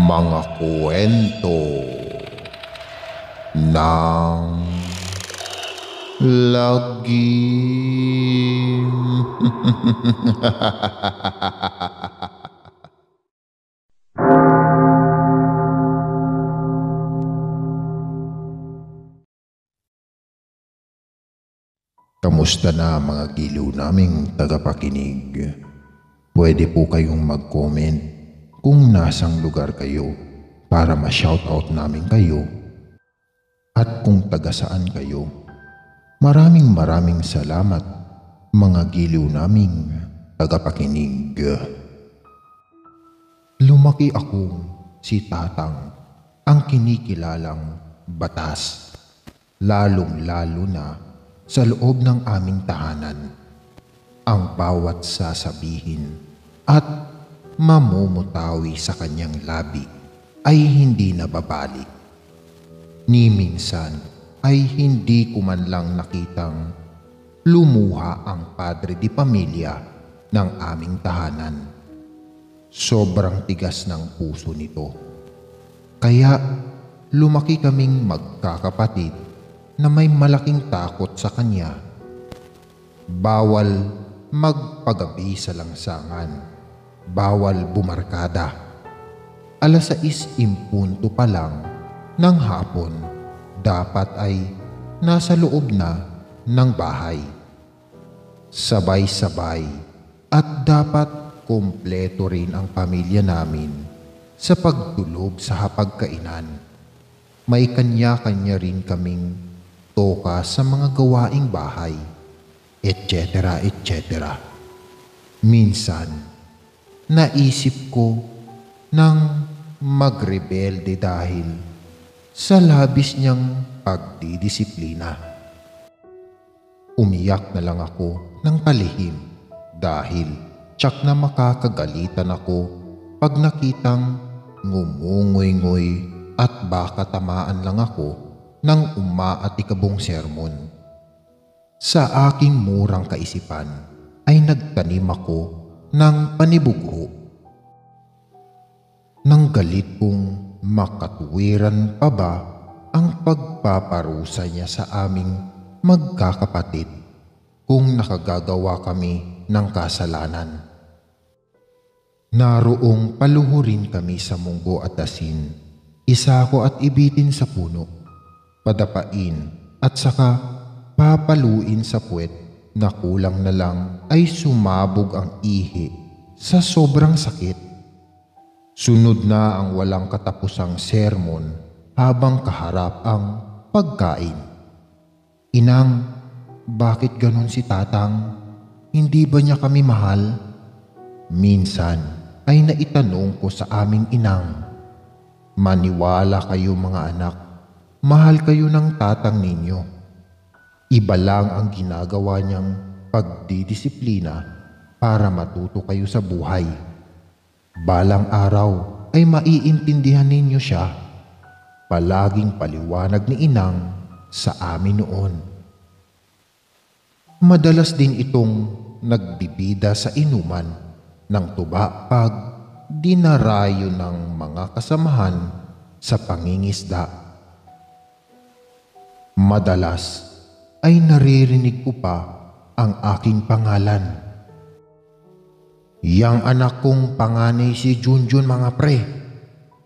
Mga kwento ng lagim. Kamusta na mga giliw naming tagapakinig? Pwede po kayong mag-comment kung nasang lugar kayo para ma-shoutout namin kayo at kung taga saan kayo. Maraming salamat mga giliw naming tagapakinig. Lumaki akong si Tatang, ang kinikilalang batas, lalong-lalo na sa loob ng aming tahanan. Ang bawat sasabihin at mamumutawi sa kanyang labi ay hindi nababalik. Ni minsan ay hindi ko man lang nakitang lumuha ang padre di pamilya ng aming tahanan. Sobrang tigas ng puso nito. Kaya lumaki kaming magkakapatid na may malaking takot sa kanya. Bawal magpagabi sa langsangan. Bawal bumarkada. 6:00 pa lang ng hapon, dapat ay nasa loob na ng bahay. Sabay-sabay at dapat kumpleto rin ang pamilya namin sa pagtulog sa hapagkainan. May kanya-kanya rin kaming toka sa mga gawaing bahay, etc. Minsan, naisip ko nang magrebelde dahil sa labis niyang pagdidisiplina. Umiyak na lang ako ng palihim dahil tiyak na makakagalitan ako pag nakitang ngumungoy-ngoy at baka tamaan lang ako ng umaatikabong sermon. Sa aking murang kaisipan ay nagtanim ako ng panibugho. Nang galit kong makatuwiran pa ba ang pagpaparusa niya sa aming magkakapatid kung nakagagawa kami ng kasalanan. Naroong paluhurin kami sa munggo at asin, isako at ibitin sa puno, padapain at saka papaluin sa puwet na kulang na lang ay sumabog ang ihi sa sobrang sakit. Sunod na ang walang katapusang sermon habang kaharap ang pagkain. Inang, bakit ganon si Tatang? Hindi ba niya kami mahal? Minsan ay naitanong ko sa aming inang. Maniwala kayo mga anak, mahal kayo ng tatang ninyo. Iba lang ang ginagawa niyang pagdidisiplina para matuto kayo sa buhay. Balang araw ay maiintindihan ninyo siya. Palaging paliwanag ni inang sa amin noon. Madalas din itong nagbibida sa inuman ng tuba pag dinarayo ng mga kasamahan sa pangingisda. Madalas ay naririnig ko pa ang aking pangalan. Yang anak kong panganay si Junjun mga pre.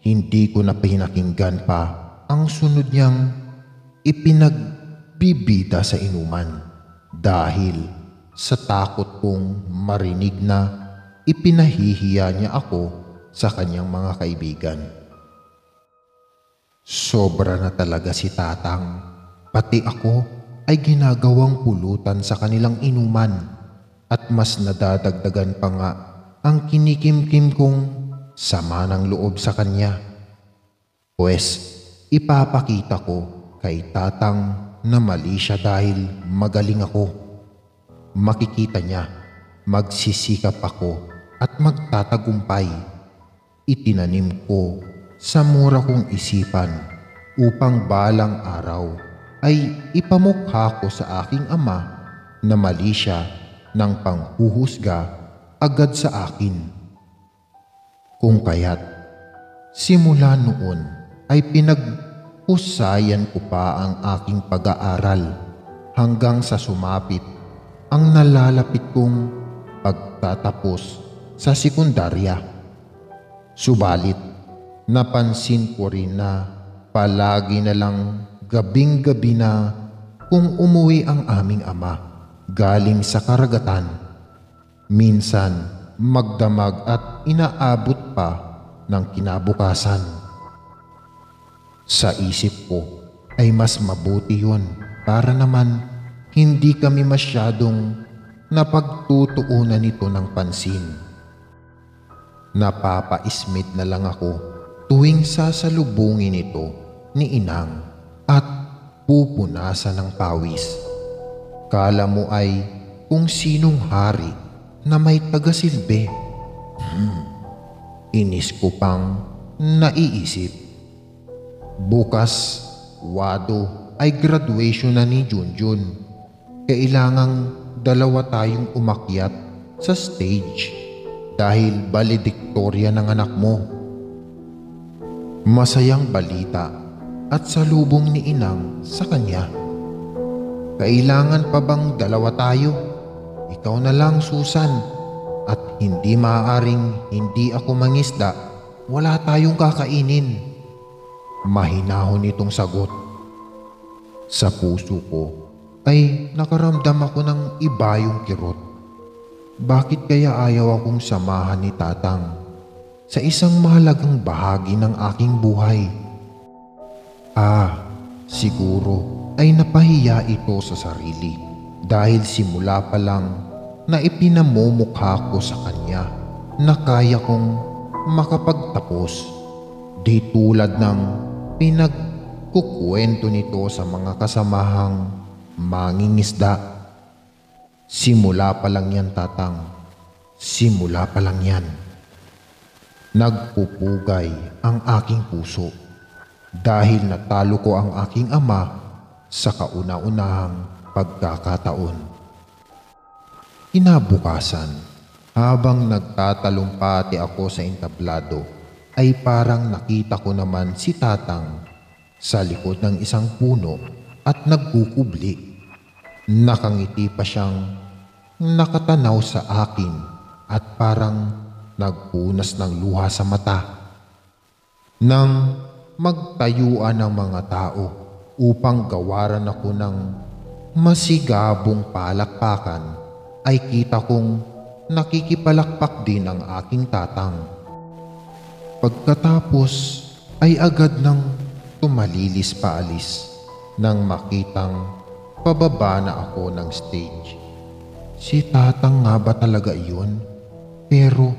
Hindi ko na pinakinggan pa ang sunod niyang ipinagbibida sa inuman dahil sa takot kong marinig na ipinahihiya niya ako sa kanyang mga kaibigan. Sobra na talaga si Tatang. Pati ako ay ginagawang pulutan sa kanilang inuman at mas nadadagdagan pa nga ang kinikimkim kong sama ng loob sa kanya. Pues ipapakita ko kay Tatang na mali siya dahil magaling ako. Makikita niya, magsisikap ako at magtatagumpay. Itinanim ko sa mura kong isipan upang balang araw ay ipamukha ko sa aking ama na mali siya ng panghuhusga agad sa akin. Kung kaya't Simula noon ay pinaghusayan ko pa ang aking pag-aaral hanggang sa sumapit ang nalalapit kong pagtatapos sa sekundarya. Subalit, napansin ko rin na palagi na lang gabing-gabi na kung umuwi ang aming ama galing sa karagatan. Minsan magdamag at inaabot pa ng kinabukasan. Sa isip ko ay mas mabuti yun para naman hindi kami masyadong napagtutuunan nito ng pansin. Napapa-ismit na lang ako tuwing sasalubungin ito ni inang at pupunasan ng pawis. Kala mo ay kung sinong hari na may tagasilbi. Inis ko pang naiisip. Bukas, Wado, ay graduation na ni Junjun. Kailangang dalawa tayong umakyat sa stage dahil valedictorian ng anak mo. Masayang balita at salubong ni inang sa kanya. Kailangan pa bang dalawa tayo? Ikaw na lang, Susan, at hindi maaaring hindi ako mangisda. Wala tayong kakainin. Mahinahon itong sagot. Sa puso ko ay nakaramdam ako ng iba yung kirot. Bakit kaya ayaw akong samahan ni Tatang sa isang mahalagang bahagi ng aking buhay? Siguro ay napahiya ito sa sarili dahil simula pa lang na ipinamumukha ko sa kanya na kaya kong makapagtapos, di tulad ng pinagkukwento nito sa mga kasamahang mangingisda. Simula pa lang yan, Tatang. Simula pa lang yan. Nagpupugay ang aking puso dahil natalo ko ang aking ama sa kauna-unahang pagkakataon. Kinabukasan, habang nagtatalumpati ako sa entablado, ay parang nakita ko naman si Tatang sa likod ng isang puno at nagkukubli. Nakangiti pa siyang nakatanaw sa akin at parang nagpunas ng luha sa mata. Nang magtayuan ng mga tao upang gawaran ako ng masigabong palakpakan, ay kita kong nakikipalakpak din ang aking Tatang. Pagkatapos ay agad nang tumalilis paalis nang makitang pababa na ako ng stage. Si Tatang nga ba talaga iyon? Pero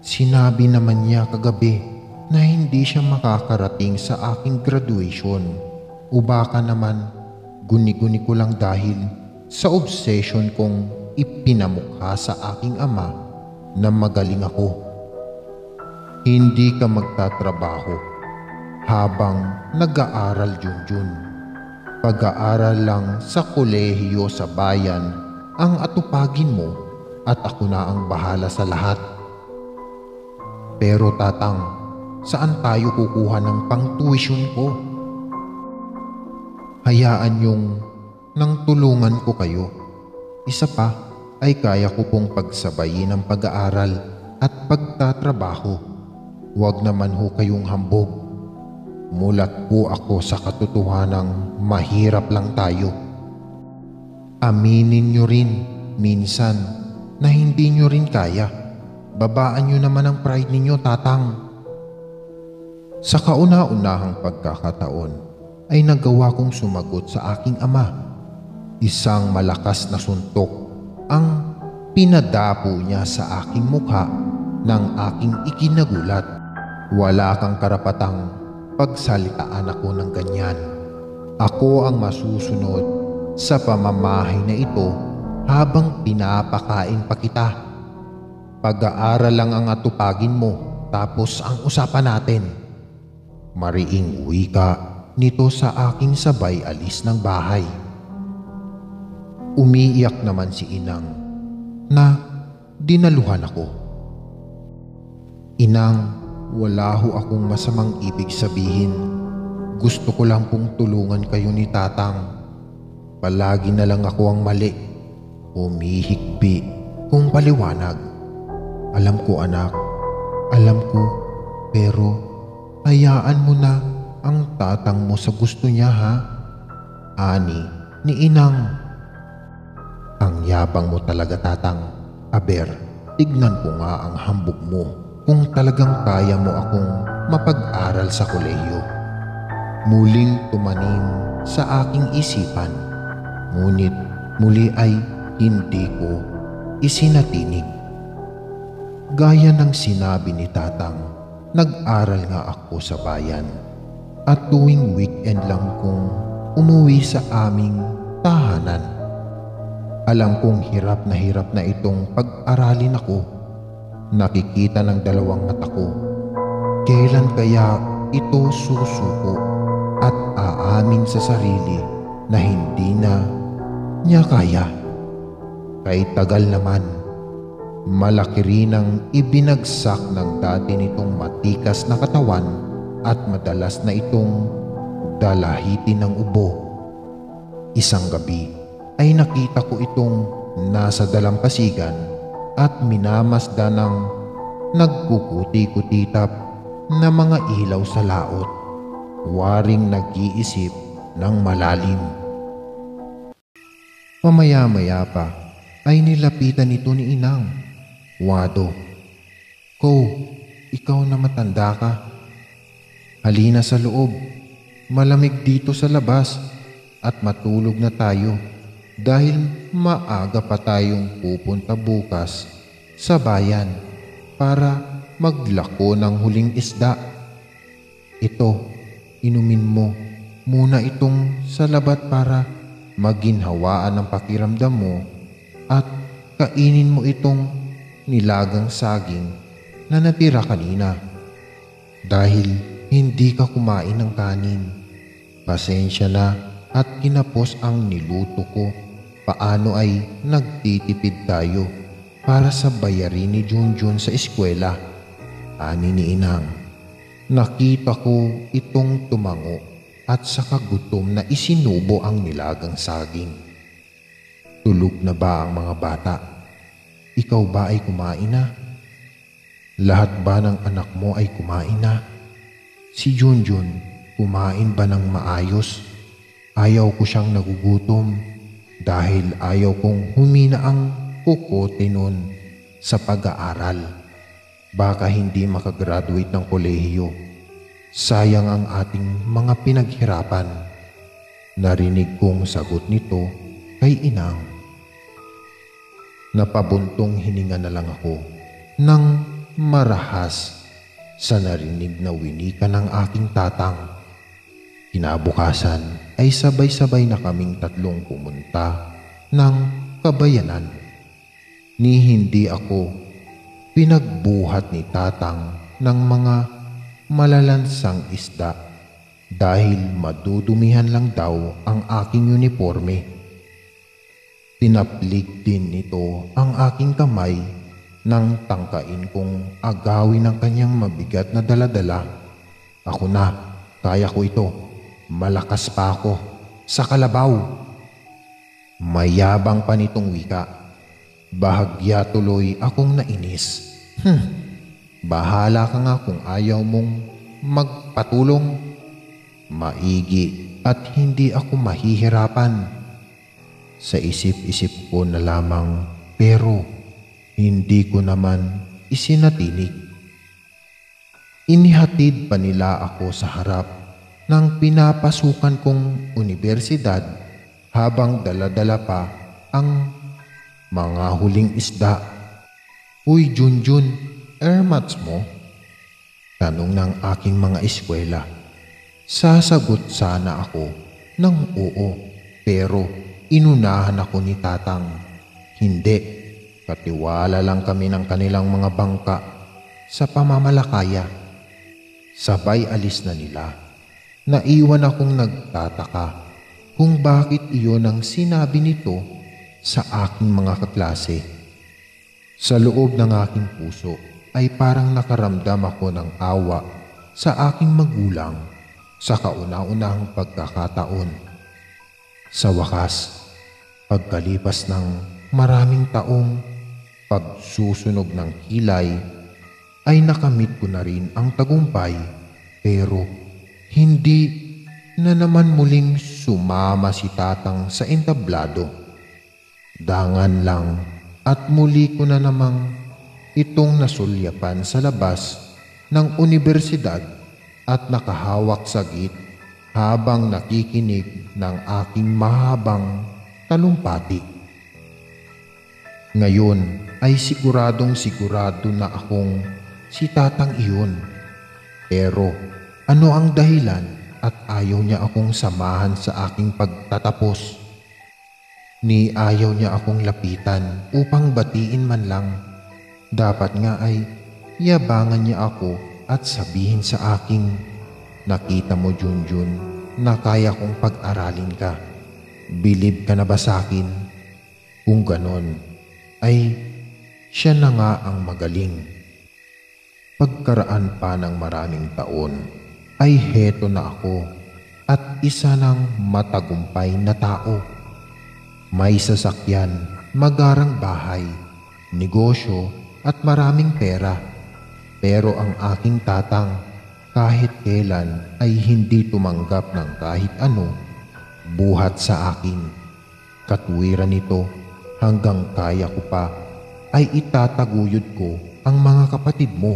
sinabi naman niya kagabi na hindi siya makakarating sa aking graduation. O baka naman guni-guni ko lang dahil sa obsession kong ipinamukha sa aking ama na magaling ako. Hindi ka magtatrabaho habang nag-aaral, Junjun. Pag-aaral lang sa kolehiyo sa bayan ang atupagin mo at ako na ang bahala sa lahat. Pero Tatang, saan tayo kukuha ng pang-tuition ko? Hayaan yung nang tulungan ko kayo. Isa pa ay kaya ko pong pagsabayin ang pag-aaral at pagtatrabaho. Huwag naman ho kayong hambog. Mulat po ako sa katotohanang mahirap lang tayo. Aminin nyo rin minsan na hindi nyo rin kaya. Babaan nyo naman ang pride ninyo, Tatang. Sa kauna-unahang pagkakataon ay nagawa kong sumagot sa aking ama. Isang malakas na suntok ang pinadapo niya sa aking mukha ng aking ikinagulat. Wala kang karapatang pagsalitaan ako ng ganyan. Ako ang masusunod sa pamamahay na ito habang pinapakain pa kita. Pag-aaral lang ang atupagin mo, tapos ang usapan natin. Mariing wika nito sa aking sabay alis ng bahay. Umiiyak naman si inang na dinaluhan ako. Inang, Wala ho akong masamang ibig sabihin. Gusto ko lang pong tulungan kayo ni Tatang. Palagi na lang ako ang mali. Humihikbi kung paliwanag. Alam ko anak, alam ko, pero hayaan mo na ang tatang mo sa gusto niya ha? Ani ni Inang. Ang yabang mo talaga Tatang. Aber, tignan ko nga ang hambog mo kung talagang kaya mo akong mapag-aral sa kolehiyo. Muling tumanim sa aking isipan, ngunit muli ay hindi ko isinatinig. Gaya ng sinabi ni Tatang, nag-aral nga ako sa bayan at tuwing weekend lang kong umuwi sa aming tahanan. Alam kong hirap na itong pag-aralin ako. Nakikita ng dalawang mata ko. Kailan kaya ito susuko at aamin sa sarili na hindi na niya kaya? Kahit tagal naman, malaki rin ang ibinagsak ng dati nitong matikas na katawan at madalas na itong dalahitin ng ubo. Isang gabi ay nakita ko itong nasa dalampasigan at minamasdan ng nagkukuti-kutitap na mga ilaw sa laot, waring nag-iisip ng malalim. Mamaya-maya pa ay nilapitan ito ni Inang. Wado, "Ko, ikaw na matanda ka. Halina sa loob. Malamig dito sa labas at matulog na tayo dahil maaga pa tayong pupunta bukas sa bayan para maglako ng huling isda. Ito, inumin mo muna itong salabat para maginhawaan ang pakiramdam mo at kainin mo itong nilagang saging na natira kanina dahil hindi ka kumain ng kanin. Pasensya na at kinapos ang niluto ko. Paano ay nagtitipid tayo para sa bayarin ni Junjun sa eskwela?" Ani ni Inang. Nakita ko itong tumango at sa kagutom na isinubo ang nilagang saging. "Tulog na ba ang mga bata? Ikaw ba ay kumain na? Lahat ba ng anak mo ay kumain na? Si Junjun, kumain ba ng maayos? Ayaw ko siyang nagugutom dahil ayaw kong humina ang kukote nun sa pag-aaral. Baka hindi makagraduate ng kolehiyo. Sayang ang ating mga pinaghirapan." Narinig kong sagot nito kay Inang. Napabuntong hininga na lang ako nang marahas sa narinig na winika ng aking tatang. Kinabukasan ay sabay-sabay na kaming tatlong pumunta ng kabayanan. Ni hindi ako pinagbuhat ni Tatang ng mga malalansang isda dahil madudumihan lang daw ang aking uniforme. Tinaplig din nito ang aking kamay nang tangkain kong agawin ang kanyang mabigat na daladala. "Ako na, kaya ko ito. Malakas pa ako sa kalabaw." Mayabang pa nitong wika. Bahagya tuloy akong nainis. Bahala ka nga kung ayaw mong magpatulong. Maigi at hindi ako mahihirapan. Sa isip-isip ko na lamang, pero hindi ko naman isinatinig. Inihatid pa nila ako sa harap ng pinapasukan kong unibersidad habang dala-dala pa ang mga huling isda. "Uy Junjun, airmats mo?" tanong ng aking mga eskwela. Sasagot sana ako ng oo, pero inunahan ako ni Tatang. Hindi, katiwala lang kami ng kanilang mga bangka sa pamamalakaya. Sabay alis na nila. Naiwan akong nagtataka kung bakit iyon ang sinabi nito sa aking mga kaklase. Sa loob ng aking puso ay parang nakaramdam ako ng awa sa aking magulang sa kauna-unahang pagkakataon. Sa wakas, pagkalipas ng maraming taong pagsusunog ng kilay, ay nakamit ko na rin ang tagumpay, pero hindi na naman muling sumama si tatang sa entablado. Dangan lang at muli ko na namang itong nasulyapan sa labas ng unibersidad at nakahawak sa git habang nakikinig ng aking mahabang talumpati. Ngayon ay sigurado na akong si tatang iyon. Pero ano ang dahilan at ayaw niya akong samahan sa aking pagtatapos? Ni ayaw niya akong lapitan upang batiin man lang. Dapat nga ay yabangan niya ako at sabihin sa aking, "Nakita mo, Junjun, na kaya kong pag-aralin ka. Bilib ka na ba sa akin?" Kung ganon, ay siya na nga ang magaling. Pagkaraan pa ng maraming taon, ay heto na ako at isa ng matagumpay na tao. May sasakyan, magarang bahay, negosyo at maraming pera. Pero ang aking tatang kahit kailan ay hindi tumanggap ng kahit ano buhat sa akin. Katwiran nito, hanggang kaya ko pa ay itataguyod ko ang mga kapatid mo.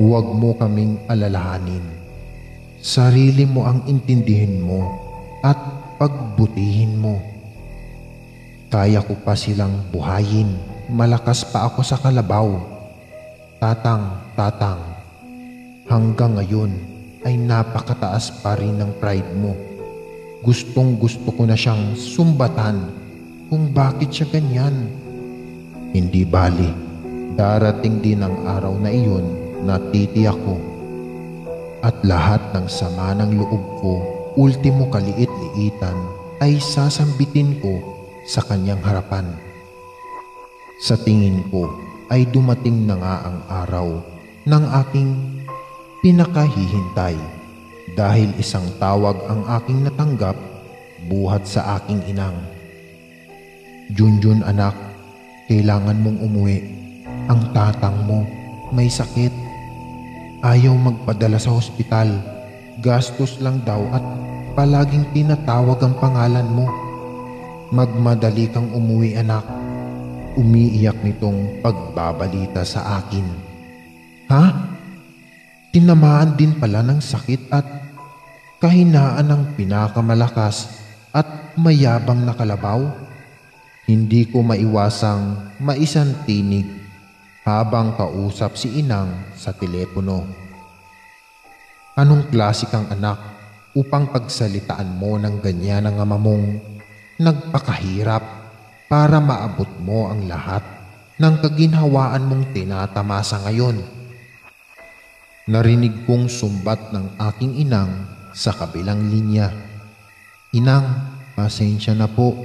Huwag mo kaming alalahanin. Sarili mo ang intindihin mo at pagbutihin mo. Kaya ko pa silang buhayin. Malakas pa ako sa kalabaw. Tatang, hanggang ngayon ay napakataas pa rin ng pride mo. Gustong gusto ko na siyang sumbatan kung bakit siya ganyan. Hindi bali, darating din ang araw na iyon na titiyak ko at lahat ng sama ng loob ko, ultimo kaliit-liitan, ay sasambitin ko sa kanyang harapan. Sa tingin ko ay dumating na nga ang araw ng aking pinakahihintay dahil isang tawag ang aking natanggap buhat sa aking inang. "Junjun anak, kailangan mong umuwi. Ang tatang mo may sakit. Ayaw magpadala sa ospital. Gastos lang daw at palaging tinatawag ang pangalan mo. Magmadali kang umuwi anak." Umiiyak nitong pagbabalita sa akin. Ha? Tinamaan din pala ng sakit at kahinaan ng pinakamalakas at mayabang na kalabaw? Hindi ko maiwasang maisantinig habang kausap si inang sa telepono. "Anong klase kang anak upang pagsalitaan mo ng ganyan ang ama mong nagpakahirap para maabot mo ang lahat ng kaginhawaan mong tinatamasa ngayon?" Narinig kong sumbat ng aking inang sa kabilang linya. "Inang, pasensya na po.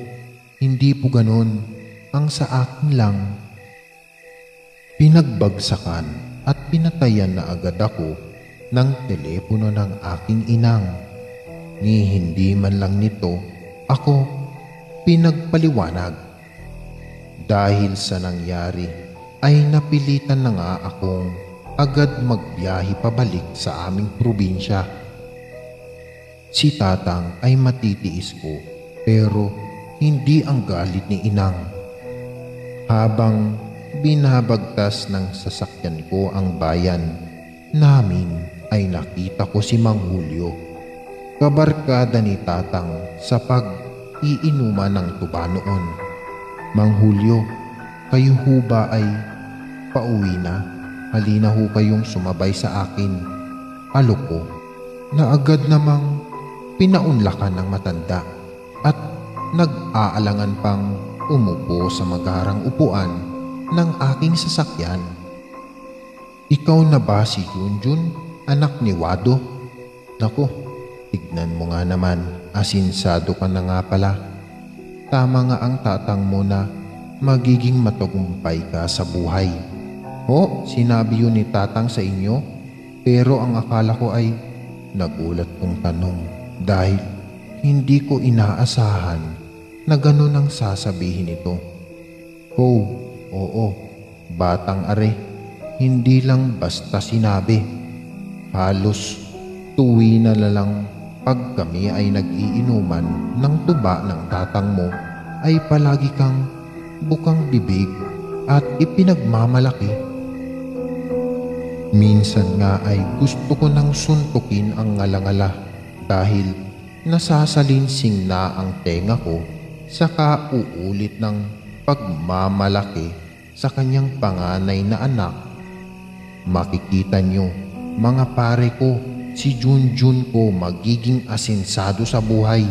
Hindi po ganon. Ang sa akin lang." Pinagbagsakan at pinatayan na agad ako ng telepono ng aking inang. Ni hindi man lang nito ako pinagpaliwanag. Dahil sa nangyari ay napilitan na nga akong agad magbiyahe pabalik sa aming probinsya. Si tatang ay matitiis ko pero hindi ang galit ni inang. Habang binabagtas ng sasakyan ko ang bayan namin ay nakita ko si Mang Julio, kabarkada ni tatang sa pag-iinuman ng tuba noon. "Mang Julio, kayo ho ba ay pauwi na? Halina ho kayong sumabay sa akin." Alok ko na agad namang pinaunlakan ng matanda at nag-aalangan pang umupo sa magarang upuan ng aking sasakyan. "Ikaw na ba si Junjun, anak ni Wado? Naku, tignan mo nga naman, asinsado ka na nga pala. Tama nga ang tatang mo na magiging matagumpay ka sa buhay. "Ho, sinabi yun ni Tatang sa inyo? Pero ang akala ko ay..." Nagulat kong tanong dahil hindi ko inaasahan na ganun ang sasabihin nito. "Oh, oo, batang are, hindi lang basta sinabi. Halos tuwi na lang pag kami ay nag-iinuman ng tuba ng tatang mo ay palagi kang bukang bibig at ipinagmamalaki. Minsan nga ay gusto ko nang suntukin ang ngalangala dahil nasasalinsing na ang tenga ko sa kauulit ng pagmamalaki sa kanyang panganay na anak. Makikita nyo, mga pare ko, si Junjun ko magiging asinsado sa buhay.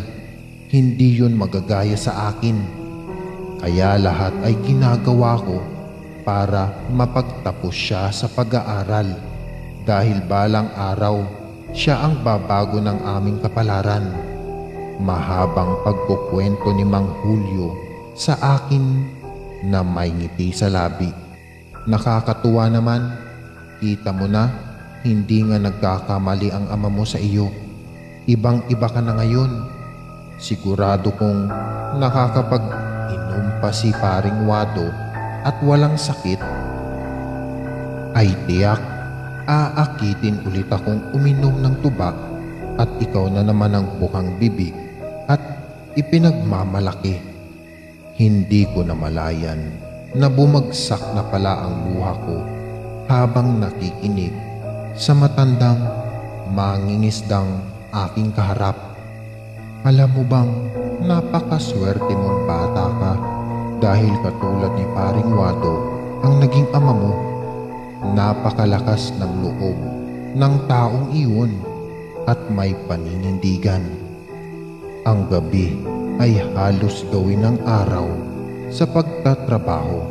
Hindi yun magagaya sa akin. Kaya lahat ay ginagawa ko para mapagtapos siya sa pag-aaral dahil balang araw siya ang babago ng aming kapalaran." Mahabang pagkukwento ni Mang Julio sa akin na may ngiti sa labi. "Nakakatuwa naman. Kita mo na, hindi nga nagkakamali ang ama mo sa iyo. Ibang-iba ka na ngayon. Sigurado kong nakakapag-inom pa si Paring Wado at walang sakit, ay tiyak aakitin ulit akong uminom ng tuba at ikaw na naman ang bukang bibig at ipinagmamalaki." Hindi ko namalayan na bumagsak na pala ang luha ko habang nakikinig sa matandang mangingisdang aking kaharap. "Alam mo bang napakaswerte mong bata ka dahil katulad ni Paring Wado ang naging ama mo. Napakalakas ng loob ng taong iyon at may paninindigan. Ang gabi ay halos gawin ng araw sa pagtatrabaho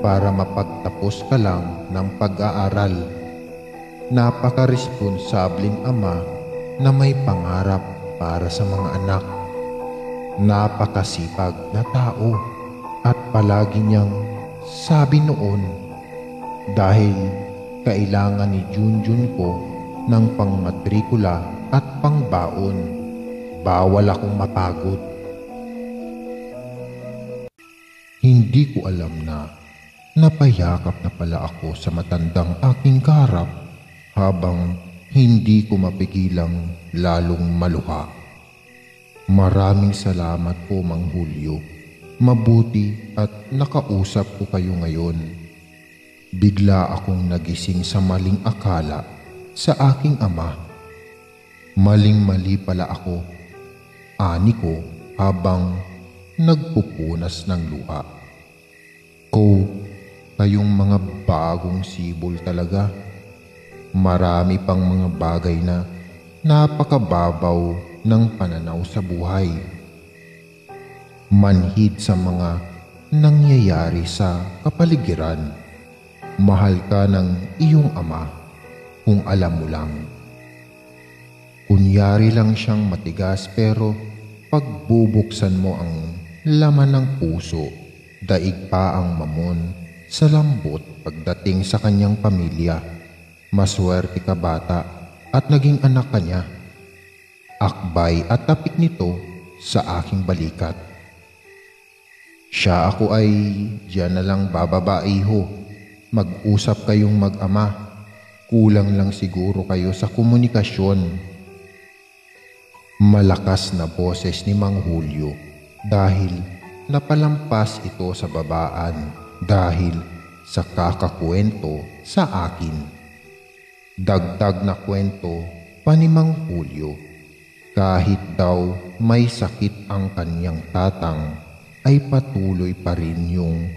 para mapagtapos ka lang ng pag-aaral. Napakaresponsabling ama na may pangarap para sa mga anak. Napakasipag na tao at palagi niyang sabi noon, dahil kailangan ni Junjun ko ng pangmatrikula at pangbaon, bawal akong mapagod." Hindi ko alam na napayakap na pala ako sa matandang aking kaharap habang hindi ko mapigilang lalong maluha. "Maraming salamat po, Mang Julio. Mabuti at nakausap ko kayo ngayon." Bigla akong nagising sa maling akala sa aking ama. Maling-mali pala ako, ani ko habang nagpupunas ng luha. Kayong mga bagong sibol talaga. Marami pang mga bagay na napakababaw ng pananaw sa buhay. Manhid sa mga nangyayari sa kapaligiran. Mahal ka ng iyong ama kung alam mo lang. Kunyari lang siyang matigas pero pagbubuksan mo ang laman ng puso, daig pa ang mamon sa lambot pagdating sa kanyang pamilya. Maswerte ka bata at naging anak ka niya. Akbay at tapik nito sa aking balikat. "Siya ako ay diyan na lang bababa, iho. Mag-usap kayong mag-ama. Kulang lang siguro kayo sa komunikasyon." Malakas na boses ni Mang Julio dahil napalampas ito sa babaan dahil sa kakakwento sa akin. Dagdag na kwento pa ni Mang Julio, kahit daw may sakit ang kanyang tatang ay patuloy pa rin yung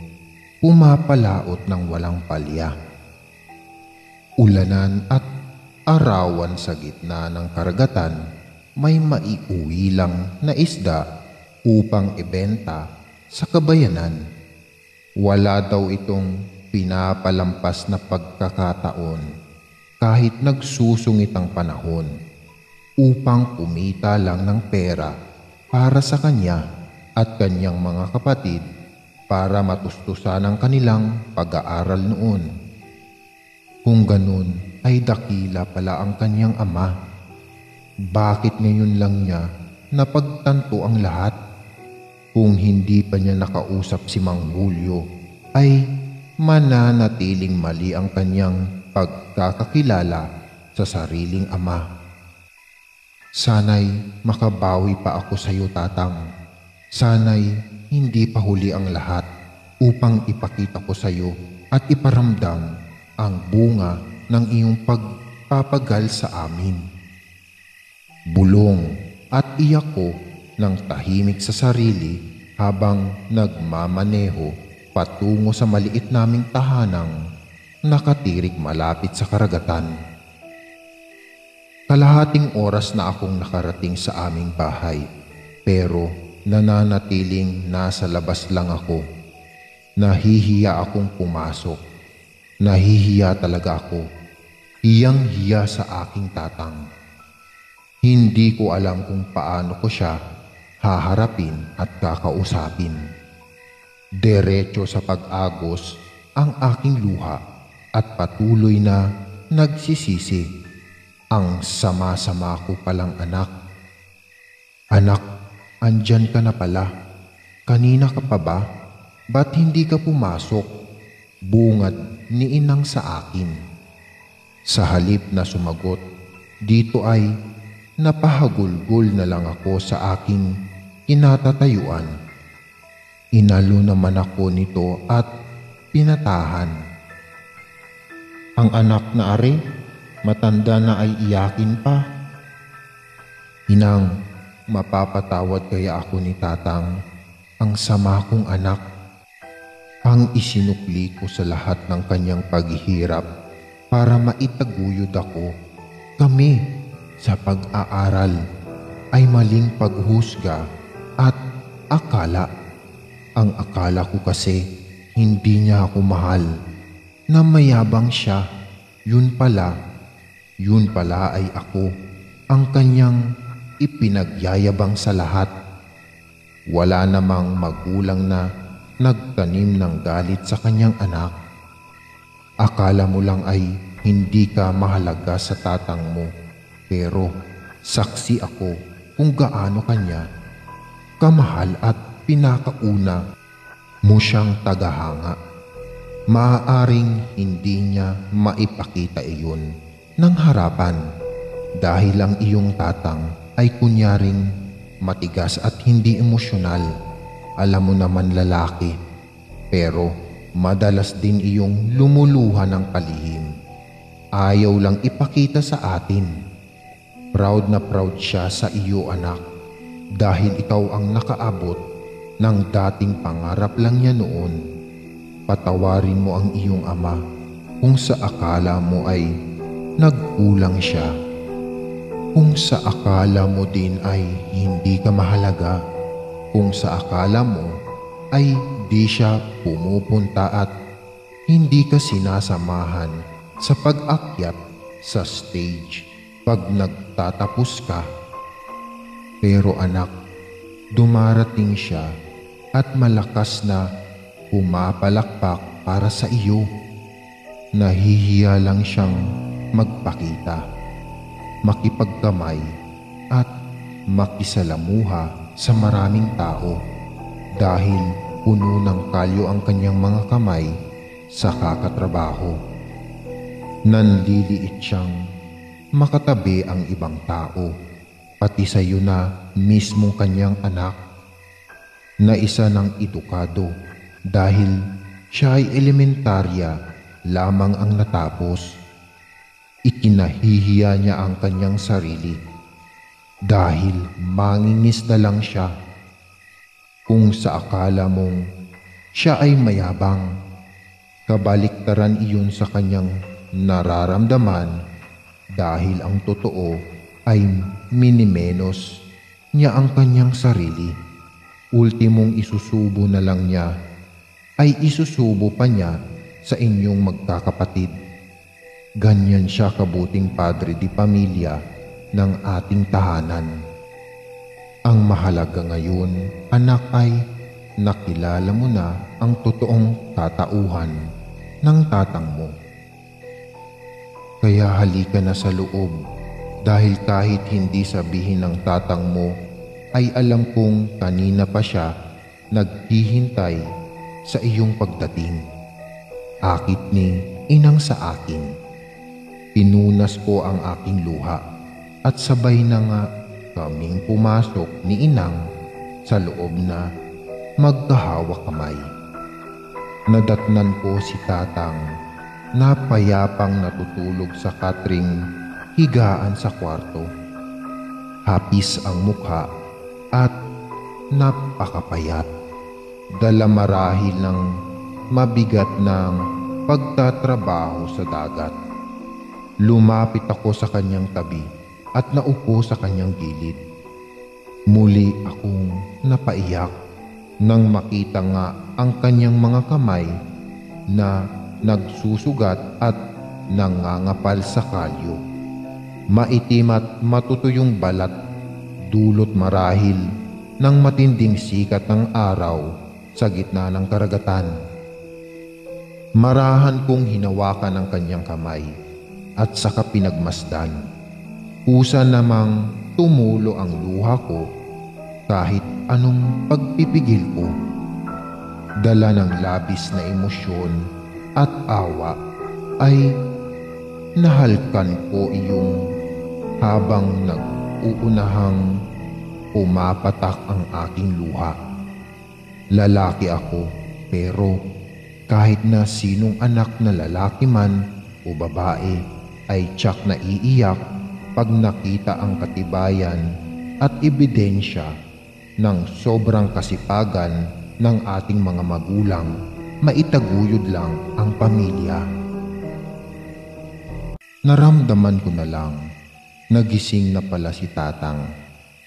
pumapalaot ng walang palya. Ulanan at arawan sa gitna ng karagatan, may maiuwi lang na isda upang ibenta sa kabayanan. Wala daw itong pinapalampas na pagkakataon kahit nagsusungit ang panahon upang kumita lang ng pera para sa kanya at kanyang mga kapatid para matustusan ang kanilang pag-aaral noon. Kung ganun ay dakila pala ang kanyang ama. Bakit ngayon lang niya napagtanto ang lahat? Kung hindi pa niya nakausap si Mang Julio ay mananatiling mali ang kanyang pagkakakilala sa sariling ama. Sana'y makabawi pa ako sa iyo, Tatang. Sana'y hindi pa huli ang lahat upang ipakita ko sa iyo at iparamdam ang bunga ng iyong pagpapagal sa amin. Bulong at iyak ko ng tahimik sa sarili habang nagmamaneho patungo sa maliit naming tahanang nakatirik malapit sa karagatan. Kalahating oras na akong nakarating sa aming bahay, pero nananatiling nasa labas lang ako. Nahihiya akong pumasok. Nahihiya talaga ako. Hiyang-hiya sa aking tatang. Hindi ko alam kung paano ko siya haharapin at kakausapin. Diretso sa pag-agos ang aking luha at patuloy na nagsisisi. Ang sama-sama ko palang anak. Anak, andyan ka na pala. Kanina ka pa ba? Ba't hindi ka pumasok? Bungad ni inang sa akin. Sa halip na sumagot, dito ay napahagulgol na lang ako sa aking kinatatayuan. Inalo naman ako nito at pinatahan. Ang anak na ari, matanda na ay iyakin pa. Inang, mapapatawad kaya ako ni Tatang, ang sama kong anak. Ang isinukli ko sa lahat ng kanyang paghihirap para maitaguyod ako. Kami sa pag-aaral ay maling paghusga at akala. Ang akala ko kasi hindi niya ako mahal, na mayabang siya. Yun pala ay ako ang kanyang ipinagyayabang sa lahat. Wala namang magulang na nagtanim ng galit sa kanyang anak. Akala mo lang ay hindi ka mahalaga sa tatang mo, pero saksi ako kung gaano kanya kamahal at pinakauna mo siyang tagahanga. Maaaring hindi niya maipakita iyon ng harapan dahil ang iyong tatang ay kunyaring matigas at hindi emosyonal. Alam mo naman lalaki, pero madalas din iyong lumuluha ng palihim. Ayaw lang ipakita sa atin. Proud na proud siya sa iyo, anak, dahil ikaw ang nakaabot ng dating pangarap lang niya noon. Patawarin mo ang iyong ama kung sa akala mo ay nagkulang siya. Kung sa akala mo din ay hindi ka mahalaga. Kung sa akala mo ay di siya pumupunta at hindi ka sinasamahan sa pag-akyat sa stage pag nagtatapos ka. Pero anak, dumarating siya at malakas na pumapalakpak para sa iyo. Nahihiya lang siyang magpakita, makipagkamay at makisalamuha sa maraming tao dahil puno ng kalyo ang kanyang mga kamay sa kakatrabaho. Nanliliit siyang makatabi ang ibang tao, pati sa iyo na mismong kanyang anak na isa ng edukado dahil siya ay elementarya lamang ang natapos. Ikinahihiya niya ang kanyang sarili dahil mangingisda lang siya. Kung sa akala mong siya ay mayabang, kabaliktaran iyon sa kanyang nararamdaman dahil ang totoo ay minimenos niya ang kanyang sarili. Ultimong isusubo na lang niya ay isusubo pa niya sa inyong magkakapatid. Ganyan siya kabuting padre di pamilya ng ating tahanan. Ang mahalaga ngayon, anak, ay nakilala mo na ang totoong tatauhan ng tatang mo. Kaya halika na sa loob dahil kahit hindi sabihin ng tatang mo ay alam kong kanina pa siya naghihintay sa iyong pagdating. Akit ni inang sa akin. Pinunas ko ang aking luha at sabay na nga kaming pumasok ni inang sa loob na magkahawak kamay. Nadatnan ko si tatang na payapang natutulog sa katring higaan sa kwarto. Hapis ang mukha at napakapayat. Dala marahil ng mabigat ng pagtatrabaho sa dagat. Lumapit ako sa kanyang tabi at naupo sa kanyang gilid. Muli akong napaiyak nang makita nga ang kanyang mga kamay na nagsusugat at nangangapal sa kalyo. Maitim at matutuyong balat, dulot marahil ng matinding sikat ng araw sa gitna ng karagatan. Marahan kong hinawakan ang kanyang kamay at saka pinagmasdan. Kusa namang tumulo ang luha ko kahit anong pagpipigil ko. Dala ng labis na emosyon at awa ay nahalkan ko iyong habang nag-uunahang pumapatak ang aking luha. Lalaki ako pero kahit na sinong anak na lalaki man o babae ay tiyak na iiyak pag nakita ang katibayan at ebidensya ng sobrang kasipagan ng ating mga magulang, maitaguyod lang ang pamilya. Naramdaman ko na lang, nagising na pala si tatang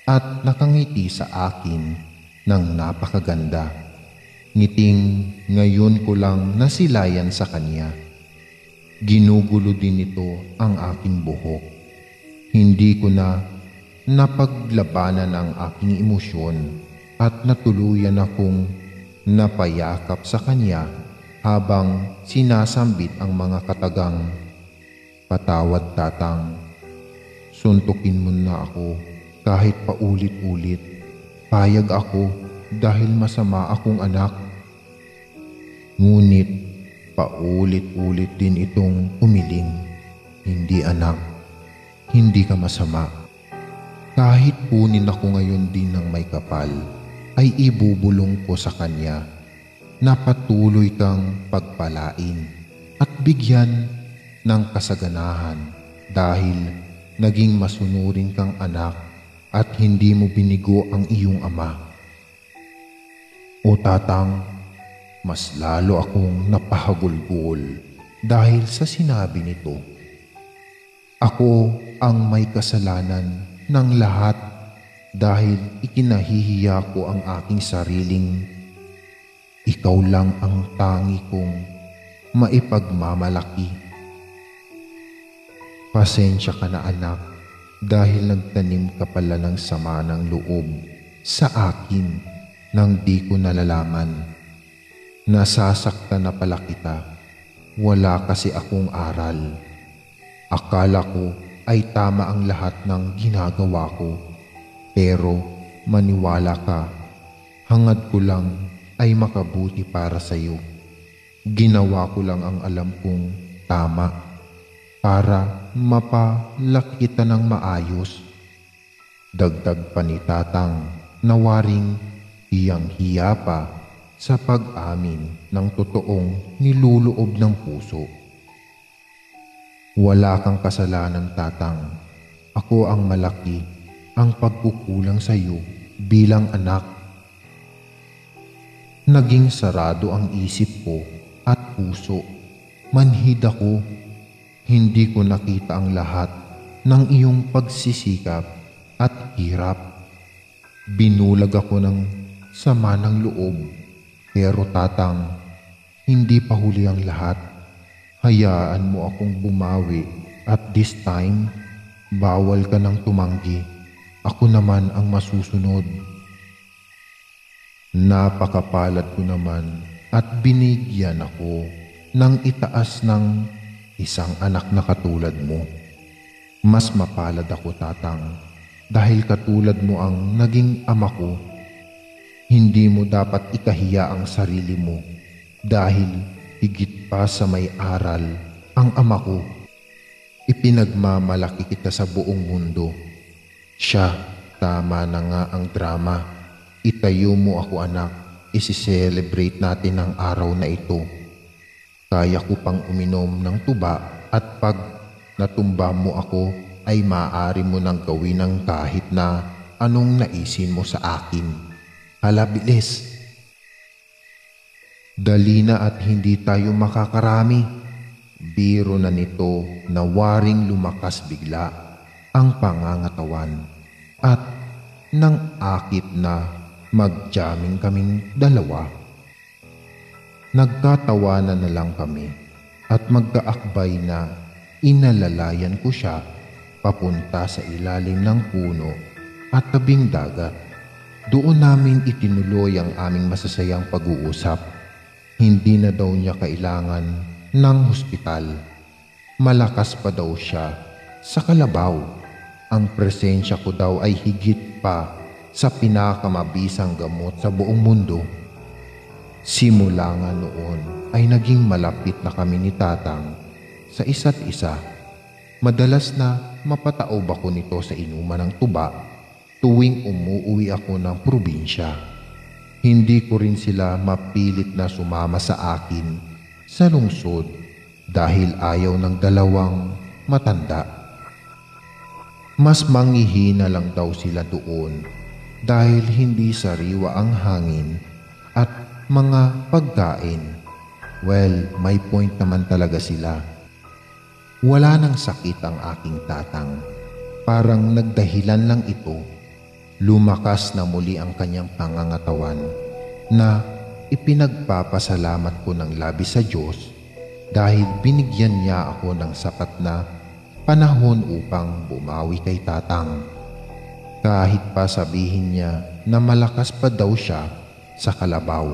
at nakangiti sa akin ng napakaganda. Ngiting ngayon ko lang nasilayan sa kanya. Ginugulo din ito ang aking buhok. Hindi ko na napaglabanan ang aking emosyon at natuluyan akong napayakap sa kanya habang sinasambit ang mga katagang, "Patawad tatang, suntukin mo na ako kahit paulit-ulit. Payag ako dahil masama akong anak." Ngunit paulit-ulit din itong umiling, "Hindi anak, hindi ka masama. Kahit kunin ako ngayon din ng may kapal, ay ibubulong ko sa kanya na patuloy kang pagpalain at bigyan ng kasaganahan dahil naging masunurin kang anak at hindi mo binigo ang iyong ama." O tatang, mas lalo akong napahagulgol dahil sa sinabi nito. Ako ang may kasalanan ng lahat dahil ikinahihiya ko ang aking sariling ikaw lang ang tangi kong maipagmamalaki. Pasensya ka na anak dahil nagtanim ka pala ng sama ng loob sa akin nang di ko nalalaman. Nasasaktan na pala kita, wala kasi akong aral. Akala ko ay tama ang lahat ng ginagawa ko, pero maniwala ka, hangad ko lang ay makabuti para sa iyo. Ginawa ko lang ang alam kong tama para mapalaki kita ng maayos. Dagdag pa ni tatang na waring hiyang-hiya pa sa pag-amin ng totoong niluloob ng puso. Wala kang kasalanan tatang. Ako ang malaki ang pagkukulang sa iyo bilang anak. Naging sarado ang isip ko at puso. Manhid ako. Hindi ko nakita ang lahat ng iyong pagsisikap at hirap. Binulag ako ng sama ng loob. Pero tatang, hindi pa huli ang lahat. Hayaan mo akong bumawi at this time, bawal ka nang tumanggi. Ako naman ang masusunod. Napakapalad ko naman at binigyan ako ng itaas ng isang anak na katulad mo. Mas mapalad ako, Tatang, dahil katulad mo ang naging ama ko. Hindi mo dapat ikahiya ang sarili mo dahil higit pa sa may aral ang ama ko. Ipinagmamalaki kita sa buong mundo. Siya, tama na nga ang drama. Itayo mo ako, anak. Isi-celebrate natin ang araw na ito. Kaya ko pang uminom ng tuba at pag natumba mo ako ay maaari mo nang gawin ng kahit na anong naisin mo sa akin. Hala, bilis. Dali na at hindi tayo makakarami. Biro na nito na waring lumakas bigla ang pangangatawan at nang akit na mag-jamming kaming dalawa. Nagkatawanan na lang kami at magkaakbay na inalalayan ko siya papunta sa ilalim ng puno at tabing dagat. Doon namin itinuloy ang aming masasayang pag-uusap. Hindi na daw niya kailangan ng hospital. Malakas pa daw siya sa kalabaw. Ang presensya ko daw ay higit pa sa pinakamabisang gamot sa buong mundo. Simula nga noon ay naging malapit na kami ni Tatang sa isa't isa. Madalas na mapataob ako nito sa inuman ng tuba tuwing umuwi ako ng probinsya. Hindi ko rin sila mapilit na sumama sa akin sa lungsod dahil ayaw ng dalawang matanda. Mas manghihina lang daw sila doon dahil hindi sariwa ang hangin at mga pagkain. Well, may point naman talaga sila. Wala nang sakit ang aking Tatang. Parang nagdahilan lang ito. Lumakas na muli ang kanyang pangangatawan na ipinagpapasalamat ko ng labis sa Diyos dahil binigyan niya ako ng sapat na panahon upang bumawi kay Tatang. Kahit pa sabihin niya na malakas pa daw siya sa kalabaw.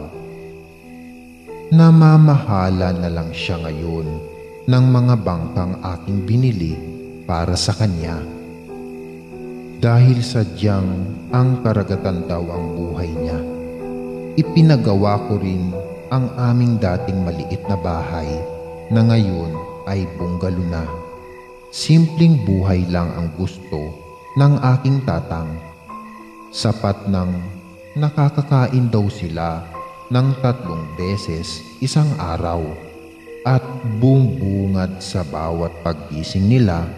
Namamahala na lang siya ngayon ng mga bangkang aking binili para sa kanya. Dahil sadyang ang karagatan daw ang buhay niya. Ipinagawa ko rin ang aming dating maliit na bahay na ngayon ay bungalo na. Simpleng buhay lang ang gusto ng aking Tatang. Sapat ng nakakakain daw sila ng 3 beses isang araw at bumbungad sa bawat paggising nila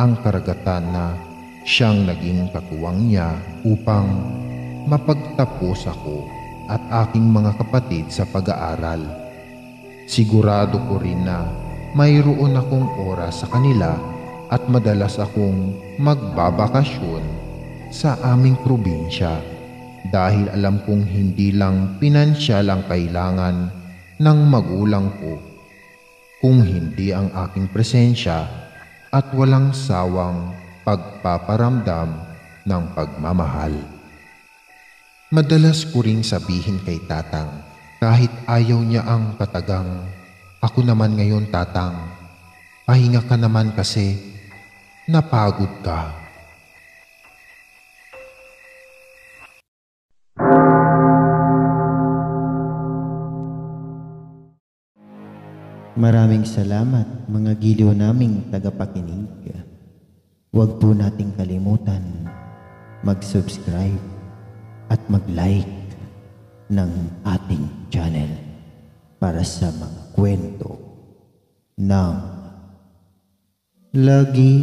ang karagatan na siyang naging katuwang niya upang mapagtapos ako at aking mga kapatid sa pag-aaral. Sigurado ko rin na mayroon akong oras sa kanila at madalas akong magbabakasyon sa aming probinsya dahil alam kong hindi lang pinansyal ang kailangan ng magulang ko, kung hindi ang aking presensya at walang sawang pagpaparamdam ng pagmamahal. Madalas ko ring sabihin kay Tatang kahit ayaw niya ang katagang, "Ako naman ngayon, Tatang. Pahinga ka naman kasi napagod ka." Maraming salamat mga giliw naming tagapakinig. Huwag po nating kalimutan mag-subscribe at mag-like ng ating channel para sa mga kwento ng lagi.